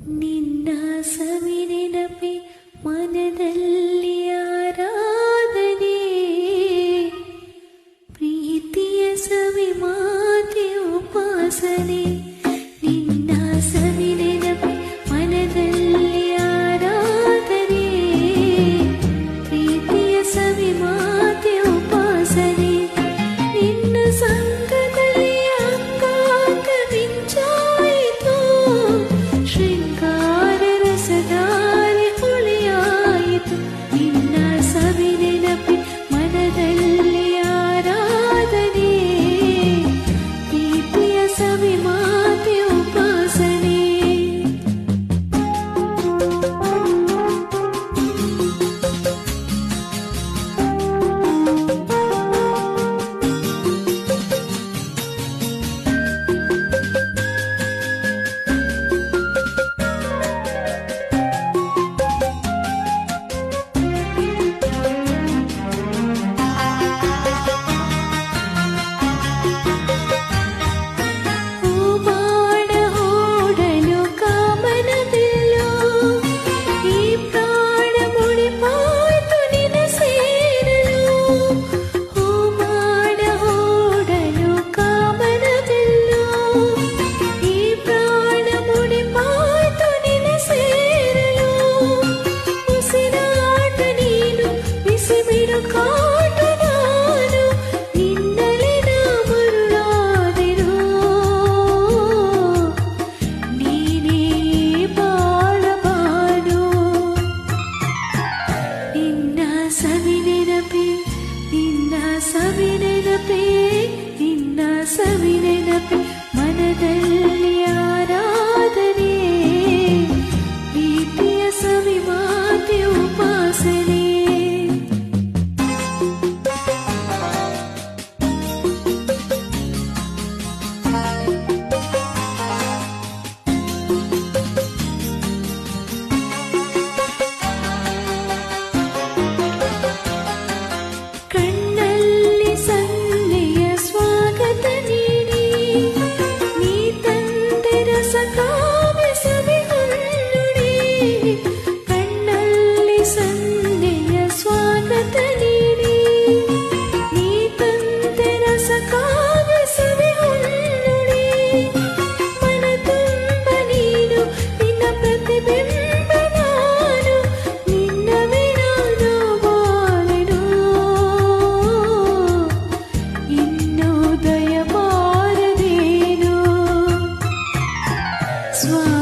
ನಿನ್ನ ಸವಿನೆನಪೆ ಮನದಲ್ಲಿ ಆರಾಧನೆ, ಪ್ರೀತಿಯ ಸವಿ ಮಾತೆ ಉಪಾಸನೆ. ನಿನ್ನ ಸವಿನೆನಪೆ ಮನದಲ್ಲಿ ಆರಾಧನೆ, ಪ್ರೀತಿಯ ಸವಿ ಮಾತೆ ಉಪಾಸನೆ. ನಿನ್ನ ಸಂಘದಲ್ಲಿ ಅಂಗಾಂಗ ಮಿಂಚಾಯಿತು, ಶೃಂಗಾರ ರಸಧಾರೆ ಹೊಳೆಯಾಯಿತು. ನಿನ್ನ ಸವಿ ನೆನಪೆ ಮನದಲ್ಲಿ ಆರಾಧನೆ, ಪ್ರೀತಿಯ ಸವಿ ಮಾತೆ ಉಪಾಸನೆ. ನಿನ್ನ ಸವಿ ನೆನಪೆ ಮನದಲ್ಲಿ ಆರಾಧನೆ, ಪ್ರೀತಿಯ ಸವಿ ಮಾತೆ ಉಪಾಸನೆ. Swami